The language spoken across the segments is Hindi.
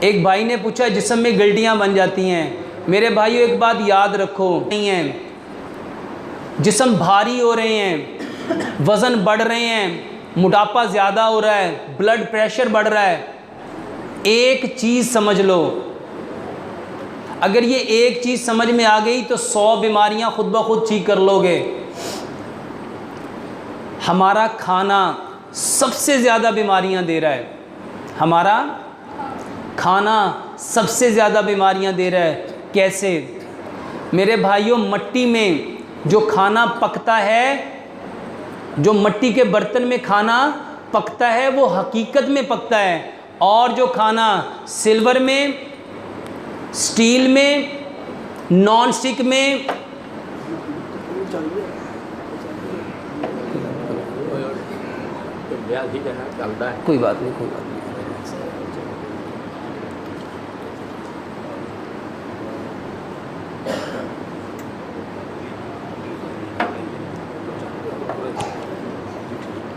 एक भाई ने पूछा जिस्म में गिल्टियाँ बन जाती हैं। मेरे भाइयों एक बात याद रखो, नहीं है, जिस्म भारी हो रहे हैं, वज़न बढ़ रहे हैं, मोटापा ज़्यादा हो रहा है, ब्लड प्रेशर बढ़ रहा है, एक चीज़ समझ लो, अगर ये एक चीज़ समझ में आ गई तो 100 बीमारियां खुद ब खुद ठीक कर लोगे। हमारा खाना सबसे ज़्यादा बीमारियां दे रहा है, हमारा खाना सबसे ज़्यादा बीमारियां दे रहा है। कैसे? मेरे भाइयों, मट्टी में जो खाना पकता है, जो मट्टी के बर्तन में खाना पकता है वो हकीकत में पकता है, और जो खाना सिल्वर में, स्टील में, नॉन स्टिक में, कोई बात नहीं, कोई बात नहीं,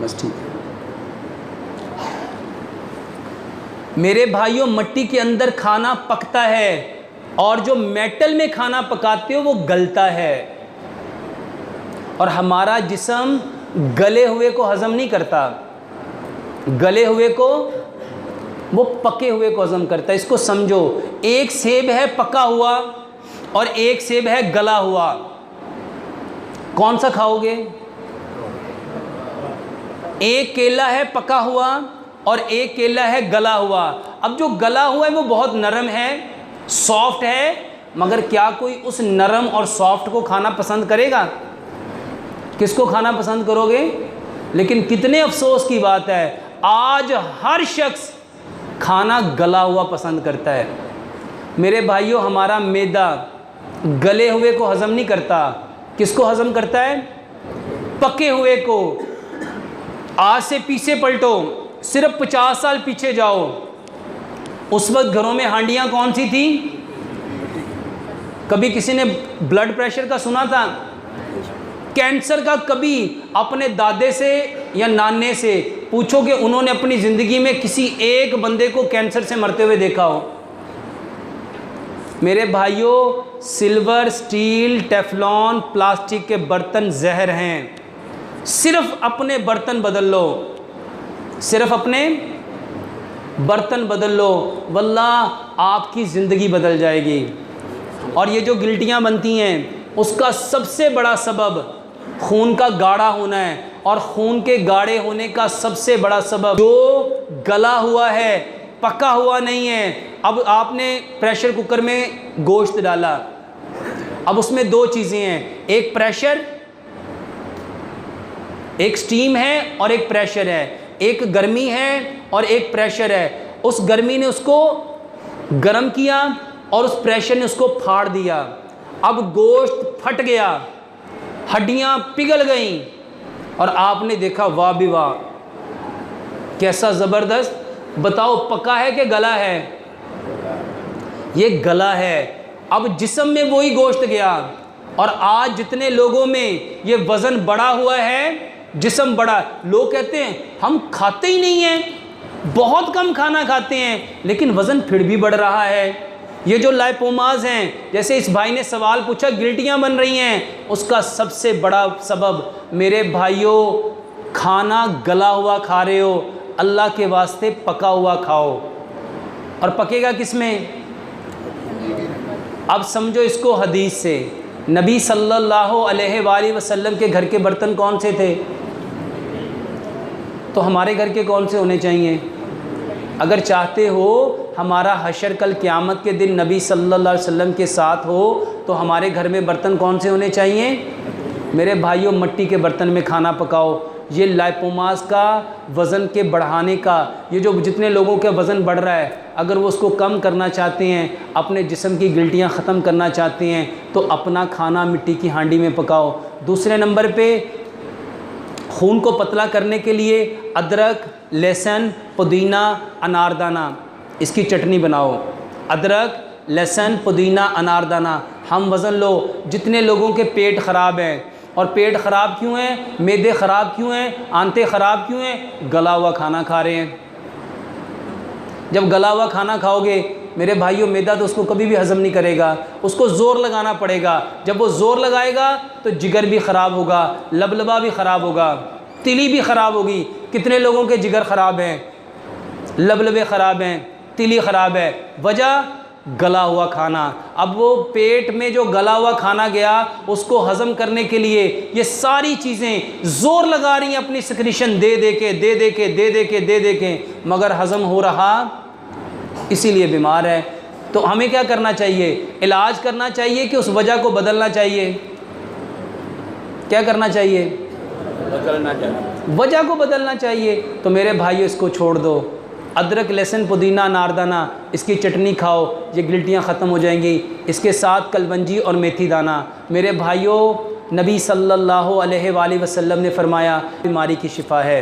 बस ठीक है। मेरे भाइयों, मट्टी के अंदर खाना पकता है और जो मेटल में खाना पकाते हो वो गलता है, और हमारा जिस्म गले हुए को हज़म नहीं करता, गले हुए को, वो पके हुए को हज़म करता है। इसको समझो, एक सेब है पका हुआ और एक सेब है गला हुआ, कौन सा खाओगे? एक केला है पका हुआ और एक केला है गला हुआ। अब जो गला हुआ है वो बहुत नरम है, सॉफ्ट है, मगर क्या कोई उस नरम और सॉफ्ट को खाना पसंद करेगा? किसको खाना पसंद करोगे? लेकिन कितने अफसोस की बात है, आज हर शख्स खाना गला हुआ पसंद करता है। मेरे भाइयों, हमारा मैदा गले हुए को हज़म नहीं करता, किसको हज़म करता है? पके हुए को। आज से पीछे पलटो, सिर्फ 50 साल पीछे जाओ, उस वक्त घरों में हांडियाँ कौन सी थी? कभी किसी ने ब्लड प्रेशर का सुना था? कैंसर का कभी अपने दादे से या नाने से पूछो कि उन्होंने अपनी ज़िंदगी में किसी एक बंदे को कैंसर से मरते हुए देखा हो? मेरे भाइयों, सिल्वर, स्टील, टेफलॉन, प्लास्टिक के बर्तन जहर हैं। सिर्फ अपने बर्तन बदल लो, सिर्फ अपने बर्तन बदल लो, वल्लाह आपकी ज़िंदगी बदल जाएगी। और ये जो गिल्टियाँ बनती हैं, उसका सबसे बड़ा सबब खून का गाढ़ा होना है, और खून के गाढ़े होने का सबसे बड़ा सबब जो गला हुआ है, पका हुआ नहीं है। अब आपने प्रेशर कुकर में गोश्त डाला, अब उसमें दो चीज़ें हैं, एक प्रेशर, एक स्टीम है और एक प्रेशर है, एक गर्मी है और एक प्रेशर है। उस गर्मी ने उसको गर्म किया और उस प्रेशर ने उसको फाड़ दिया। अब गोश्त फट गया, हड्डियां पिघल गईं, और आपने देखा वाह भी वाह, कैसा ज़बरदस्त। बताओ पका है कि गला है? ये गला है। अब जिस्म में वही गोश्त गया, और आज जितने लोगों में ये वज़न बढ़ा हुआ है, जिस्म बड़ा, लोग कहते हैं हम खाते ही नहीं हैं, बहुत कम खाना खाते हैं, लेकिन वज़न फिर भी बढ़ रहा है। ये जो लाइपोमास हैं, जैसे इस भाई ने सवाल पूछा गिल्टियाँ बन रही हैं, उसका सबसे बड़ा सबब, मेरे भाइयों, खाना गला हुआ खा रहे हो, अल्लाह के वास्ते पका हुआ खाओ। और पकेगा किस में? अब समझो इसको हदीस से, नबी सल्लल्लाहु अलैहि वसल्लम के घर के बर्तन कौन से थे? तो हमारे घर के कौन से होने चाहिए? अगर चाहते हो हमारा हशर कल क़यामत के दिन नबी सल्लल्लाहु अलैहि वसल्लम के साथ हो, तो हमारे घर में बर्तन कौन से होने चाहिए? मेरे भाइयों, मट्टी के बर्तन में खाना पकाओ। ये लाइपोमास का वज़न के बढ़ाने का, ये जो जितने लोगों का वज़न बढ़ रहा है, अगर वो उसको कम करना चाहते हैं, अपने जिस्म की गिल्टियाँ ख़त्म करना चाहते हैं, तो अपना खाना मिट्टी की हांडी में पकाओ। दूसरे नंबर पे खून को पतला करने के लिए अदरक, लहसुन, पुदीना, अनारदाना, इसकी चटनी बनाओ। अदरक, लहसुन, पुदीना, अनारदाना। हम वज़न लो, जितने लोगों के पेट ख़राब हैं, और पेट ख़राब क्यों है, मैदे ख़राब क्यों हैं, आंतें ख़राब क्यों हैं? गला हुआ खाना खा रहे हैं। जब गला हुआ खाना खाओगे मेरे भाइयों, मैदा तो उसको कभी भी हज़म नहीं करेगा, उसको ज़ोर लगाना पड़ेगा। जब वो ज़ोर लगाएगा तो जिगर भी ख़राब होगा, लबलबा भी ख़राब होगा, तिली भी ख़राब होगी। कितने लोगों के जिगर ख़राब हैं, लबलबे ख़राब हैं, तिली ख़राब है, वजह गला हुआ खाना। अब वो पेट में जो गला हुआ खाना गया उसको हज़म करने के लिए ये सारी चीज़ें ज़ोर लगा रही हैं अपनी सिक्रीशन दे दे के, मगर हज़म हो रहा, इसीलिए बीमार है। तो हमें क्या करना चाहिए? इलाज करना चाहिए कि उस वजह को बदलना चाहिए? क्या करना चाहिए? बदलना चाहिए, वजह को बदलना चाहिए। तो मेरे भाइयों, इसको छोड़ दो। अदरक, लहसुन, पुदीना, नारदाना, इसकी चटनी खाओ, ये गिल्टियाँ ख़त्म हो जाएंगी। इसके साथ कलवंजी और मेथी दाना। मेरे भाइयों, नबी सल्लल्लाहु अलैहि वसल्लम ने फरमाया बीमारी की शिफ़ा है।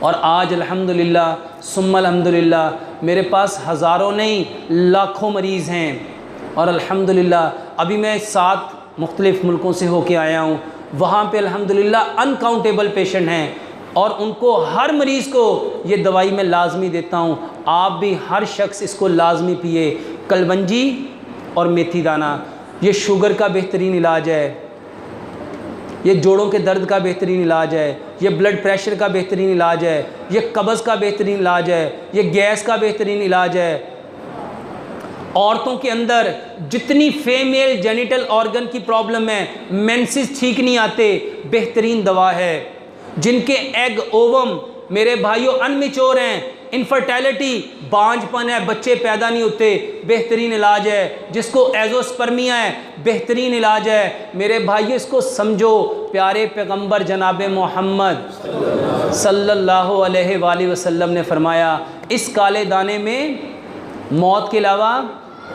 और आज अल्हम्दुलिल्लाह सुम्मा अल्हम्दुलिल्लाह मेरे पास हज़ारों नहीं लाखों मरीज़ हैं। और अल्हम्दुलिल्लाह अभी मैं 7 मुख्तलिफ़ मुल्कों से होके आया हूँ, वहाँ पे अल्हम्दुलिल्लाह अनकाउंटेबल पेशेंट हैं और उनको हर मरीज़ को ये दवाई मैं लाजमी देता हूँ। आप भी हर शख्स इसको लाजमी पिए, कलवंजी और मेथी दाना। ये शुगर का बेहतरीन इलाज है, ये जोड़ों के दर्द का बेहतरीन इलाज है, ये ब्लड प्रेशर का बेहतरीन इलाज है, ये कब्ज़ का बेहतरीन इलाज है, ये गैस का बेहतरीन इलाज है। औरतों के अंदर जितनी फीमेल जेनिटल ऑर्गन की प्रॉब्लम है, मेंसेस ठीक नहीं आते, बेहतरीन दवा है। जिनके एग ओवम मेरे भाइयों अनमेच्योर हैं, इनफर्टिलिटी, बांझपन है, बच्चे पैदा नहीं होते, बेहतरीन इलाज है। जिसको एजोस्पर्मिया है, बेहतरीन इलाज है। मेरे भाइयों, इसको समझो, प्यारे पैगंबर जनाब मोहम्मद सल्लल्लाहु अलैहि वसल्लम ने फरमाया, इस काले दाने में मौत के अलावा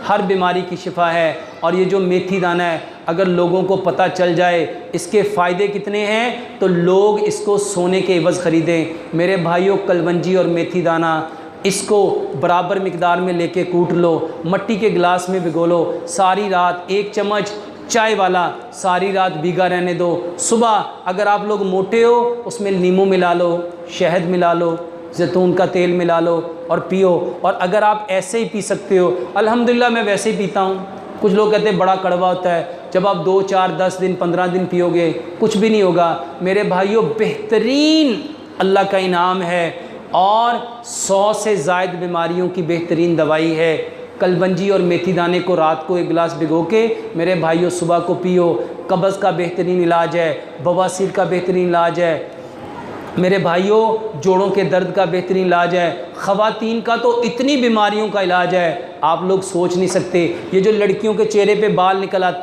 हर बीमारी की शिफा है। और ये जो मेथी दाना है, अगर लोगों को पता चल जाए इसके फ़ायदे कितने हैं तो लोग इसको सोने के एवज़ ख़रीदें। मेरे भाइयों, कलवंजी और मेथी दाना, इसको बराबर मिकदार में लेके कूट लो, मट्टी के गिलास में भिगो लो, सारी रात 1 चम्मच चाय वाला सारी रात भीगा रहने दो। सुबह अगर आप लोग मोटे हो उसमें नींबू मिला लो, शहद मिला लो, जैतून का तेल मिला लो और पियो। और अगर आप ऐसे ही पी सकते हो, अल्हम्दुलिल्लाह मैं वैसे ही पीता हूँ। कुछ लोग कहते हैं बड़ा कड़वा होता है, जब आप 2, 4, 10 दिन 15 दिन पियोगे कुछ भी नहीं होगा। मेरे भाइयों, बेहतरीन अल्लाह का इनाम है और 100 से ज़ायद बीमारियों की बेहतरीन दवाई है। कलवंजी और मेथी दाने को रात को 1 गिलास भिगो के मेरे भाइयों सुबह को पियो। कब्ज़ का बेहतरीन इलाज है, बवासीर का बेहतरीन इलाज है। मेरे भाइयों, जोड़ों के दर्द का बेहतरीन इलाज है। ख़वातीन का तो इतनी बीमारियों का इलाज है, आप लोग सोच नहीं सकते। ये जो लड़कियों के चेहरे पे बाल निकल आते हैं,